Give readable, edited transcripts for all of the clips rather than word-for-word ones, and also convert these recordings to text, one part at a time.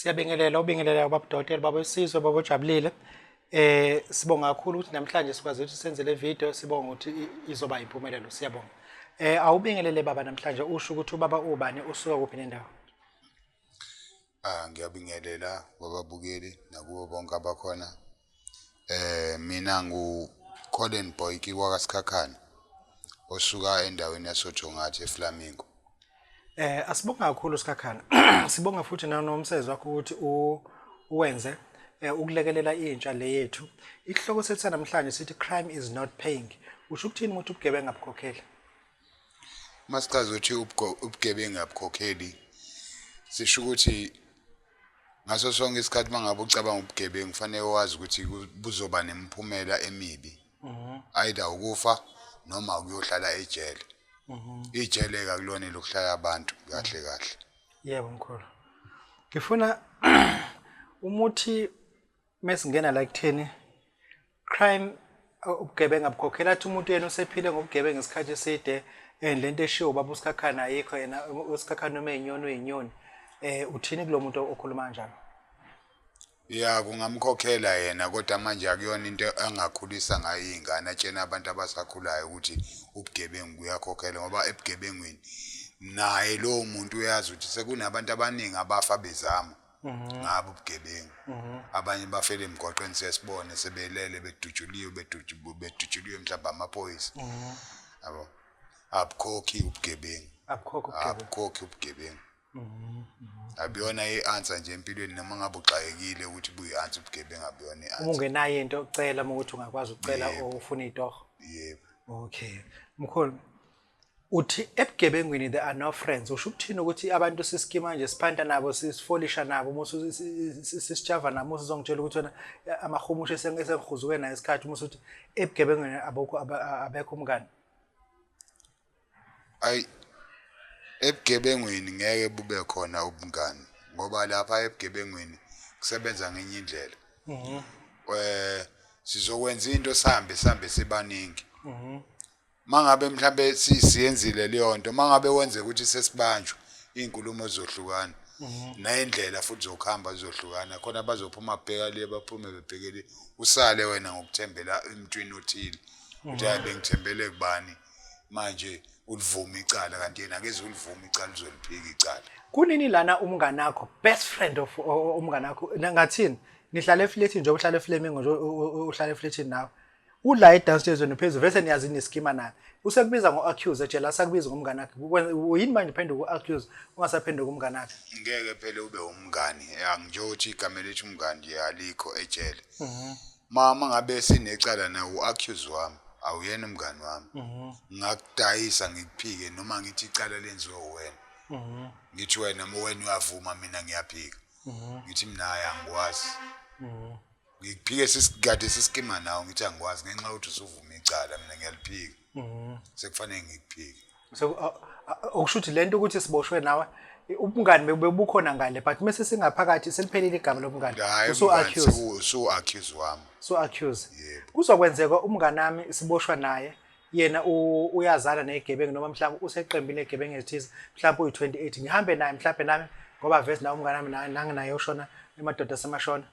Siyabingelela ubingelela Babu Dokotela babo isizwe babo jabulile. Sibonga kakhulu ukuthi namhlanje sikwazi ukuthi senze le video sibonga ukuthi izoba impumelelo siyabonga. Awubingelele baba namhlanje usho ukuthi ubaba ubani usuka kuphi nendawo? Ngiyabingelela bababukeli nakubo bonke abakhona. Mina Colen boy kiwa Sikhakhane osuka endaweni yasoJongathi eFlamingo. Asibonga kakhulu Sikhakhane. Sibonga futhi nanomsebenzi wakho ukuthi uwenze ukulekelela intsha le yethu. Isihloko sethu namhlanje sithi crime is not paying. Usho ukuthini ukuthi ubugebengu ngabukhokhela? Masichaza ukuthi ubugebengu ngabukhokheli. Sisho ukuthi ngaso sonke isikhathi mangabe ucabanga ubugebengu kufanele wazi ukuthi buzoba nemiphumela emibi. Either ukufa noma ukuyohlala ejele. Ijele kakulona lokuhlala abantu kahle kahle. Yebo mkhulu. Ngifuna umuthi mesingena la kutheni crime ubugebengu ngabukhokhela athi umuntu yena usephile ngobugebengu ngesikhathi eside lento eshiwo baba uSikhakhane ayikho yena uSikhakhane noma inyoni uthini kulomuntu okhuluma kanjalo? Yeah, kungamkhokhela yena kodwa manje akuyona into angakhulisa ngayo ingane atshena abantu abasakhulayo ukuthi ubugebengu kuyakhokhela ngoba ebugebengwini naye lo muntu uyazi ukuthi sekunabantu abaningi abafa bezama ngabo ubugebengu. Abanye bafele emgwaqweni sesibone sebelele bedutshuliwe mhlawumbe amaphoyisa. Yabo. Abukhokhi ubugebengu. Abukhokhi ubugebengu. Abiyona i-answer nje empilweni noma ngabe uxakekile ukuthi buyi-answer ubugebengu abiyona i-answer. Uma ungenayo into ucela ukuthi ungakwazi ucela ufuna itoho. Yebo. Okay. Mkhulu uthi ebugebengwini there are no friends. Usho ukuthini ukuthi abantu siskima manje siphanda nabo sisifolisha nabo musu sisijava nabo musu uzongitshela ukuthi wena amahumushe sengihuzuke nayo isikhathi musu ukuthi ebugebengwini abekho umngani. Ebugebengwini ngeke bube khona ubungani ngoba lapha ebugebengwini kusebenza ngenye indlela. Sizokwenza into sambe sibaningi. Mangabe mhlambe siyenzile leyo nto mangabe wenze ukuthi sesibanjwe inkulumo ezohlukana nayindlela futhi zokuhamba zizohlukana khona bazophuma bheka le baphume bebhekele usale wena ngokuthembela emntwini othile uthi ayibe ngithembele kubani manje ulivuma icala kanti yena akeze ulivuma icala uzoliphika icala. Kunini lana umngane wakho best friend of umngane wakho ngathini nihlala efletini nje uhlala eFlamingo nje uhlala efletini nawe ula downstairs wena phezulu vese niyazi neskima naye usekubiza ngo-accuse ejela asakubiza ngomngane wakhe uyini manje uphenduka ku-accuse ungasaphenduka umngane wakhe? Ngeke phela ube umngani angitsho ukuthi igama lethi umngani alikho ejele. Mama ngabe sinecala na u-accuse wami awuyena umngani wami. Ngakudayisa ngikuphike noma ngithi icala lenziwe wena. Ngithi wena uyavuma mina ngiyaphika. Ngithi mina angikwazi. Ngikuphike sisigade siskima nawo ngithi angikwazi ngenxa yokuthi usuvuma icala mina ngiyaliphika. Sekufanele ngikuphike. So ukushuthi lento ukuthi siboshwe nawe ubungani bebukhona ngale but mase singaphakathi seliphelile igama lobungani accuse wami. So accuse. Kuzokwenzeka umngane nami siboshwa naye yena uyazana negebengu noma mhlawumbe useqembile egebengu ezithize mhlawumbe uyi28 ngihambe naye mhlawumbe nami ngoba vese na umngane nami nanginayo ushona emadoda semashona.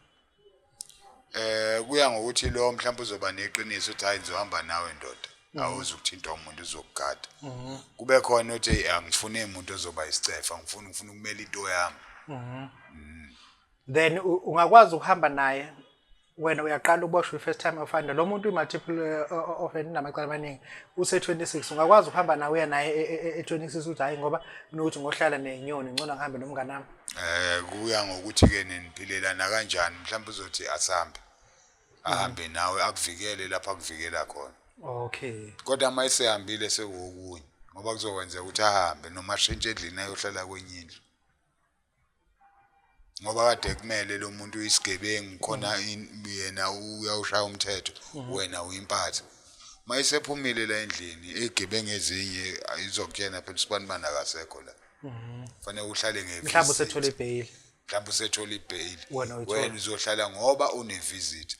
Kuya ngokuthi lo mhlawumbe uzoba neqiniso ukuthi hayi ngizohamba nawe ndoda. Awuzi ukuthinta umuntu uzokugada. Kube khona uthi angifune umuntu ozoba isicefa ngifuna ukumela into yami. Then ungakwazi ukuhamba naye wena uyaqala uboshwe first time offender lo muntu multiple offender namacala amaningi use26 ungakwazi ukuhamba nawe naye e26 uthi hayi ngoba nokuthi ngohlala nenyoni ngicela ngihambe nomngane nami. Kuya ngokuthi ke niphelelana kanjani mhlawumbe uzothi ahambe nawe akuvikele lapha akuvikela khona. Okay. Kodwa mayisehambile sekuwokunye ngoba kuzokwenza ukuthi ahambe noma shintshe endlini ayohlala kwenye indlu. Ngoba kade kumele lo muntu uyisigebengu khona yena uyawushaya umthetho wena uyimpatha. Mayisephumile la endlini egebengu ezinye izokutshena phela sibanibana akasekho la. Fanele uhlale ngevisi. Mhlawumbe usethola ibail. Mhlawumbe usethola ibail. Wena uzohlala ngoba unevisit.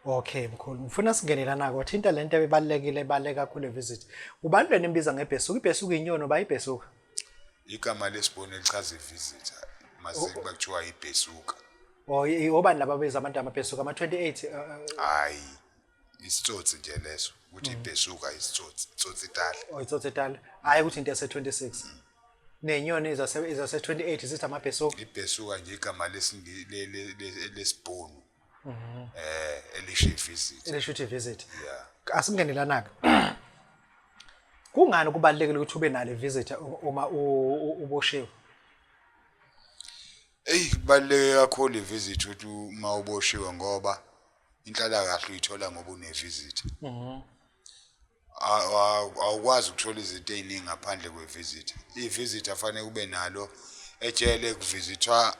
Okay mkhulu ngifuna singenela nako wathinta lento ebalekile kakhulu evisit. Ubani wena imbiza ngebhesuka ibhesuka inyoni oba ibhesuka? Igama lesibone lichaza ivisit. mase bakuthiwa ibhesuka obani laba beza abantu amabhesuka ama-28 hayi isitsotsi nje leso ukuthi ibhesuka isitsotsi itala itsotsi etala hhayi ukuthi into yase-26 nenyoni ezase-28 zithi amabhesuka ibhesuka nje igama lesibhunu elisho ivisit elisho ukuthi visit yeah asingenelana-ke kungani kubalulekile ukuthi ube nalo i-visitor uma uboshiwe kubaluleke kakhulu ivisit ukuthi uma uboshiwe ngoba inhlalakahle uyithola ngoba une-visit awukwazi ukuthola izinto ey'ningi ngaphandle kwe-visit i-visit afanele ube nalo ejele kuvizithwa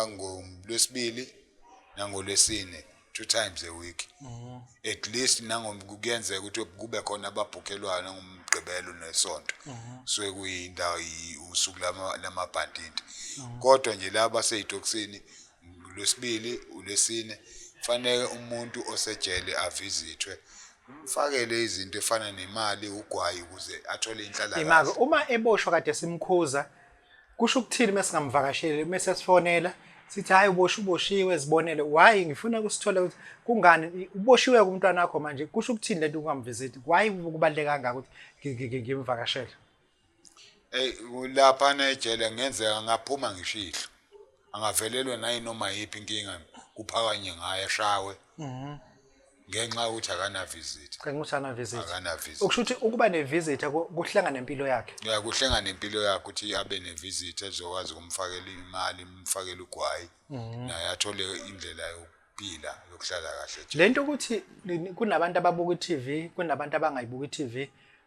ngoLwesibili nangoLwesine 2 times a week at least kuyenzeka ukuthi kube khona ababhukelwayo ngomgqibelo nesonto so kuyindawo usuku lamabhandinti kodwa nje laba seyitokisini uLwesibili uLwesine fanele umuntu osejele avizithwe umfakele izinto efana nemali ugwayi ukuze athole inhlalakahle imali uma eboshwa kade simkhuza kusho ukuthini mesingamvakasheli mase sifonela sithi hayi uboshiwe zibonele why ngifuna ukusithola ukuthi kungani uboshiwe kumntwana wakho manje kusho ukuthini lento ungamvisit why kubaleka kangaka ukuthi ngimvakashele lapha ejele ngenzeka ngaphuma ngishihlo angavelelwe nayinoma yiphi inkinga kuphakanye ngaye shawe ngenxa yokuthi akana visit okusho ukuthi ukuba ne-visitor kuhlangana nempilo yakhe ya kuhlangana nempilo yakhe ukuthi abe ne-visitor ezokwazi ukumfakela imali umfakela ugwayi naye athole indlela yokuphila yokuhlala kahle lento ukuthi kunabantu ababuka i-TV kunabantu abangayibuka i-TV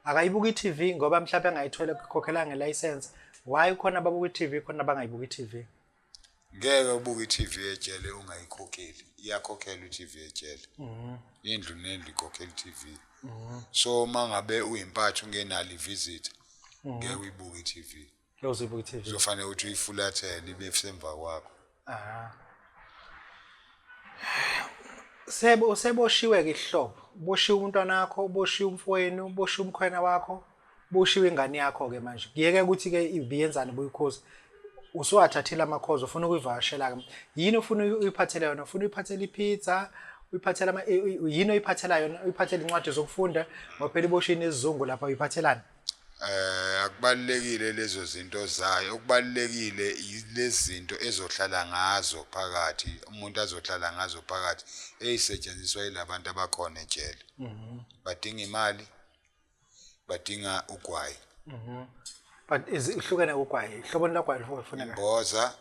akayibuka i-TV ngoba mhlawumbe angayithola ukukhokhela ngelicense why khona ababuka i-TV khona abangayibuka i-TV ngeke ubuke i-TV ejele ungayikhokheli iyakhokhela i-TV ejele indlu nendlu ikhokhela i-TV so mangabe uyimpathu ungenalo i-visit ngeke uyibuke i-TV uyozibuka i-TV uzofanele ukuthi uyifulathele ibe semva kwakho seboshiwe-ke ihlobo uboshiwe umntwana wakho uboshiwe umfowenu uboshiwe umkhwena wakho uboshiwe ingane yakho-ke manje kuyeke ukuthi-ke ibiyenzani buyikhozi usuwathathile amakhozi ufuna ukuyivakashela-ke yini ufuna uyiphathele yona ufuna uyiphathele ipizza uyiphathele yini oyiphathela yona uyiphathele incwadi zokufunda ngoba phela iboshini isizungu lapha uyiphathelani akubalekile lezo zinto zayo okubalekile ilezi zinto ezohlala ngazo phakathi umuntu azohlala ngazo phakathi ezisetshenziswa yilabantu abakhona ejele badinga imali badinga ugwayi but ihlukene ugwayi ihlobo lagwayi lifuna imboza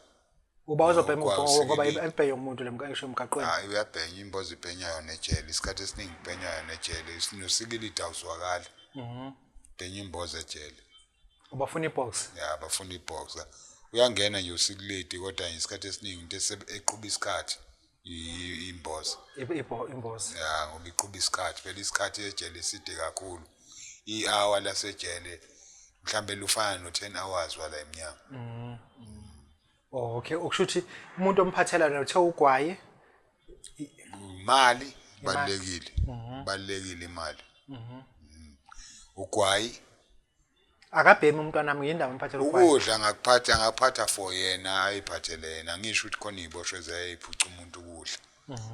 uba uzobhema ngoba elibheye umuntu lemkangisho emgaqweni hayi uyabhenya imboza ibhenya yona ejele isikhathi esiningi ibhenya yona ejele nosikilida awuzwakala bhenya imboza ejele ubafuna ibox ya bafuna ibox uyangena nje usikilidi kodwa isikhathi esiningi into eqhuba isikhathi imboza imboza ya ngoba iqhuba isikhathi phela isikhathi ejele eside kakhulu i-hour lasejele mhlambe lufana no10 hours wala eminyaka okay okusho ukuthi umuntu omphathela nothe ugwayi imali balekile imali ugwayi akabhemi umntwana nami yindawo umphathela ugwayi ukudla ngakuphatha for yena ayiphathele yena ngisho ukuthi khona iziboshwe zayiphuca umuntu ukudla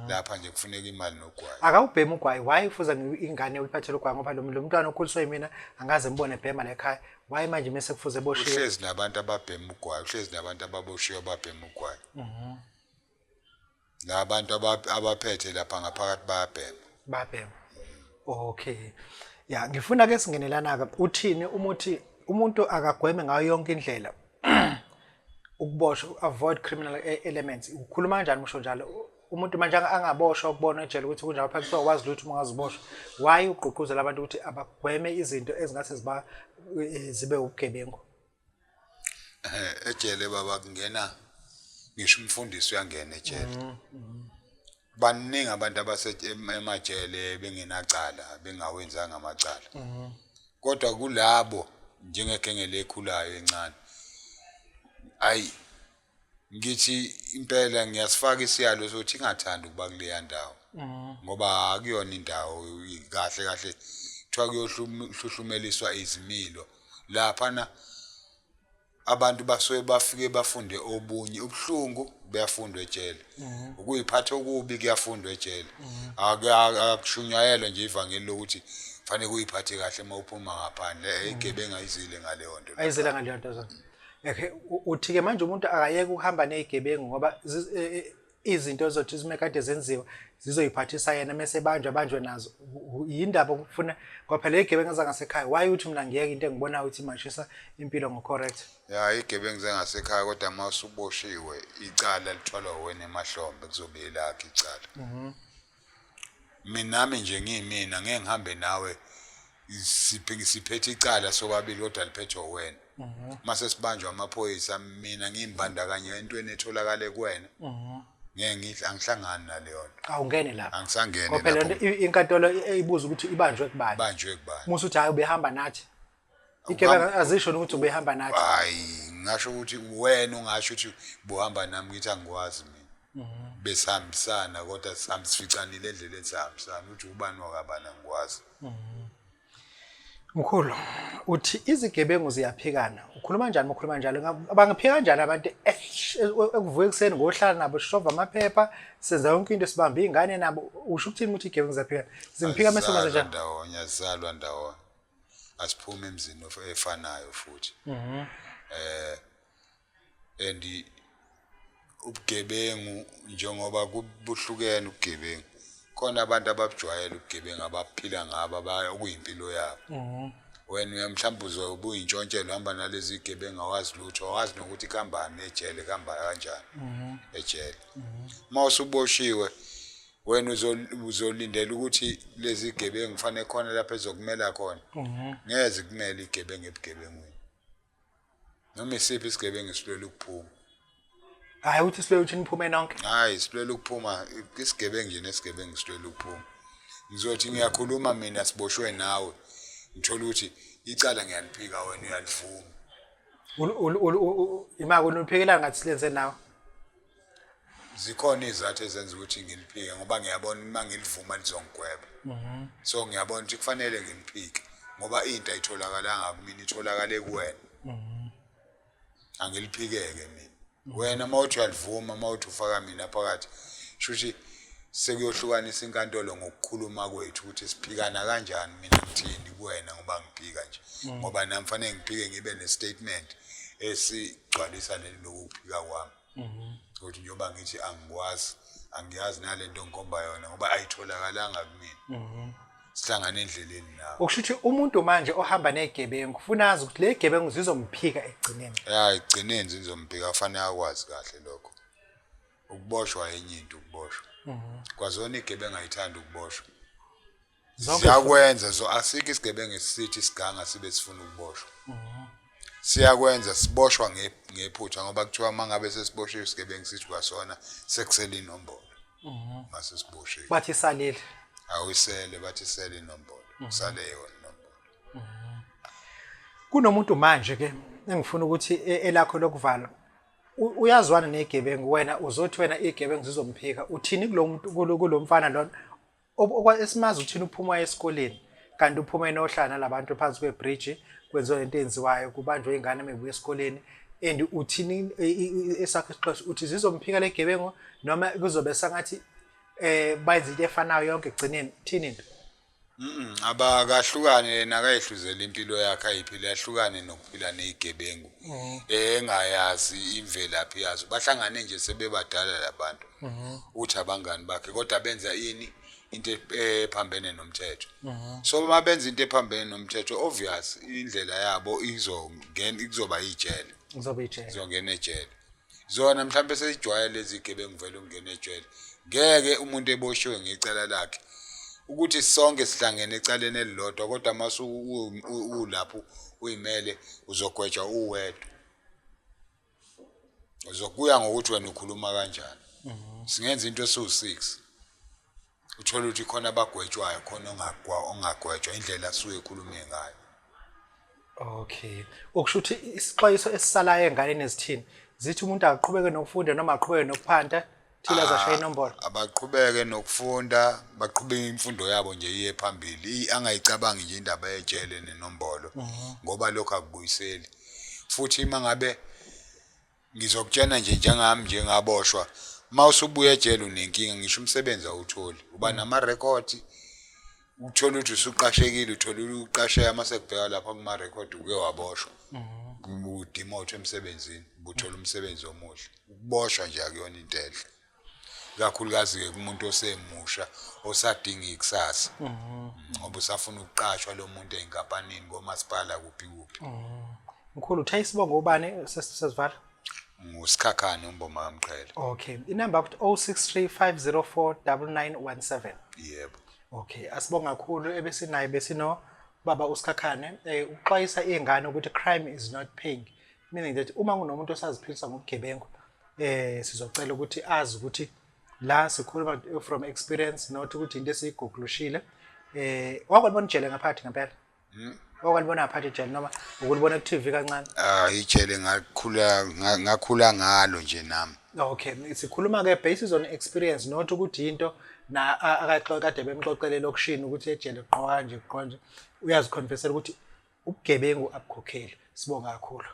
lapha nje kufuneka imali nogwayi akawubhemi ugwayi why ufuza ingane uyiphathele ugwayi ngoba lo mntwana okhuliswe yimina angaze mbone bhema la ekhaya why manje mase kufuze boshiwe uhlezi nabantu ababhema ugwayi uhlezi nabantu ababoshiwe ababhema ugwayi labantu abaphethe lapha ngaphakathi bayabhema okay ya ngifuna ke singenelana ke uthini umuntu akagweme ngayo yonke indlela ukuboshwa avoid criminal elements ukhuluma kanjani musho njalo umuntu manje angaboshwa ukubona ejele ukuthi kunjalo phakathi sokwazi lutho ungaziboshwa why ugqugquzela abantu ukuthi abagweme izinto ezingase zibe ubugebengu ejele baba kungena ngisho umfundisi uyangena ejele baningi abantu emajele bengenacala bengawenzanga amacala kodwa kulabo njengegengele ekhulayo encane ayi ngithi impela ngiyasifaka isiyalo sokuthi ingathanda ukuba kuleya ndawo ngoba akuyona indawo kahle kuthiwa kuyohluhlumeliswa izimilo lapha abantu basuke bafike bafunde obunye ubhlungu beyafundwa ejele ukuyiphatha okubi kuyafundwa ejele akushunyayelwa nje ivangeli lokuthi fanele uyiphathe kahle uma uphuma ngaphandle igebenga izile ngale nto ayizela ngale nto zona okay uthi ke manje umuntu akayeke ukuhamba nezigebengu ngoba izinto ezothi zimekade zenziwa zizoyiphathisa yena mase banjwe nazo yindaba ukufuna ngoba phela igebengu zangasekhaya why uthi mina ngiyeke into engibona ukuthi imashisa impilo ngo-correct ya igebengu zangasekhaya kodwa uma usuboshiwe icala lithwalwa wena emahlombe kuzobe elakhe icala nami nje ngiyimina ngeke ngihambe nawe siphethe icala sobabili kodwa liphethwe wena mase sibanjwa amaphoyisa mina ngimbandakanye entweni etholakale kuwena ngeke angihlangani naleyo nto awungene lapha angisangene lapho phela inkantolo eyibuza ukuthi ibanjwe kubani musu uthi hayi ubehamba nathi igebengu azisho ukuthi ubehamba nathi hayi ngisho ukuthi wena ungasho ukuthi buhamba nami ngithi angikwazi mina besihambisana kodwa sihambisificanile endleleni sihambisana uthi ubani wakabana ngikwazi mkhulu uthi izigebengu ziyaphikana ukhuluma kanjani ukhuluma njalo abangaphika kanjani abantu ekuvuka ekseni ngohlala nabo shova amaphepha senza yonke into sibamba izingane nabo usho ukuthini ukuthi igebengu ziyaphikana zingiphika mesenza njani ndawonye azalwa ndawonye asiphume emzini efanayo futhi and ubugebengu njengoba kubuhlukene ubugebengu khona abantu ababujwayela ubugebengu abaphila ngabo okuyimpilo yabo wena mhlawumbe uzobuyintshontshelo hamba nalezi igebengu awazi lutho awazi nokuthi kambani ejele kamba kanjani ejele mawuse uboshiwe wena uzolindela ukuthi lezi igebengu kufanele khona lapha ezokumela khona ngeze kumele igebengu ebugebengweni noma isiphi isigebengu esilwela ukuphuma hayi uthi silwe uthi niphume nonke hayi silwela ukuphuma isigebengu nje nesigebengu silwela ukuphuma ngizothi ngiyakhuluma mina siboshwe nawe ngithola ukuthi icala ngiyaliphika wena uyalivuma imako uniphekela ngathi silenze nawe zikhona izathu ezenza ukuthi ngiliphike ngoba ngiyabona uma ngilivuma lizongigweba so ngiyabona ukuthi kufanele ngiliphike ngoba into ayitholakalanga kumina itholakale kuwena angiliphikeke mina wena mawuthi uyalivuma mawuthi ufaka mina phakathi shuthi sekuyohlukanisa inkantolo ngokukhuluma kwethu ukuthi siphikana kanjani mina ngithini kuwena ngoba ngiphika nje ngoba nami fanele ngiphike ngibe nestatement esigcwalisa leli lokuphika kwami ukuthi njengoba ngithi angikwazi angiyazi nalento ngikhomba yona ngoba ayitholakalanga kumina sihlangana endleleni nawo ukushuthi umuntu manje ohamba nezigebengu ufuna azi ukuthi le gebengu zizomphika egcineni ya egcineni zizomphika kufanele akwazi kahle lokho ukuboshwa enye into ukuboshwa kwazona igebengu ayithanda ukuboshwa siyakwenza asikho isigebengu esithi siganga sibe sifuna ukuboshwa siyakwenza siboshwa ngephutha ngoba kuthiwa mangabe sesiboshiwe isigebengu sithi kwasona sekusele inombolo mase siboshiwe bathi salile awusele bathi sele inombolo sale yona inombolo kunomuntu manje ke engifuna ukuthi elakho lokuvala uyazwana nezigebengu wena uzothi wena izigebengu zizomphika uthini kulomfana lona esimazi uthini uphuma esikoleni kanti uphuma enohlala labantu phansi kwebridge kwenziwa into enziwayo kubanjwe ingane mebuya esikoleni and uthini esakho isiqoqo uthi zizomphika legebengu noma kuzobe sangathi bayizinto efanayo yonke egcineni thini into abakahlukane nakayihluzela impilo yakhe ayiphila yahlukane nokuphila nezigebengu engayazi imvelaphi yazo bahlangane nje sebebadala labantu uthi abangani bakhe kodwa benza ini into ephambene nomthetho so uma benza into ephambene nomthetho obvious indlela yabo izoba ijele izongena ejele zona mhlawumbe sejwayele lezi igebengu vele ungena ejele ngeke umuntu eboshiwe ngecala lakhe ukuthi sonke sihlangene ecaleni elilodwa kodwa masu ulapho uyimele uzogwetshwa uwedwa uzokuya ngokuthi wena ukhuluma kanjani singenza into esu6 uthola ukuthi khona abagwetshwayo khona ongagwetshwa indlela asuke ekhulume ngayo okay ukushuthi isixwayiso esisalayo enganeni ezithini zithi umuntu aqhubeke nokufunda noma aqhubeke nokuphanda thila zashaya inombolo abaqhubeke nokufunda baqhubeke imfundo yabo nje iye phambili angayicabangi nje indaba yejele nenombolo ngoba lokho akubuyiseli futhi mangabe ngizokutshena nje njengami njengaboshwa mawusubuya ejele unenkinga ngisho umsebenzi awutholi uba nama record uthola ukuthi usuqashekile uthola uqashe amasekubheka lapha kuma record uke waboshwa udimoto emsebenzini ubuthola umsebenzi omuhle ukuboshwa nje akuyona into enhle kakhulukazi ke kumuntu osemusha osadinga ikusasa ngoba usafuna ukuqashwa lo muntu einkampanini ngomasipala kuphi mkhulu uthe isibongo ubani sesivala nguSikhakhane umboma kamqhele okay inamba ukuthi 0635049917 yebo okay asibonga kakhulu ebesinayo besino baba uSikhakhane uxwayisa izingane ukuthi crime is not paying meaning that uma kunomuntu osaziphilisa ngobugebengu sizocela ukuthi azi ukuthi la sikhuluma from experience not ukuthi into esiyiguglushile wakwalibona ijele ngaphakathi ngempela wakwalibona ngaphakathi ijele noma ukulibona ku TV kancane ijele ngakhula ngalo nje nami okay sikhuluma ke basis on experience not ukuthi into na akade bemxoxelela okushini ukuthi ejele qhwa nje uyaziconfessela ukuthi ubugebengu abukhokheli sibonga kakhulu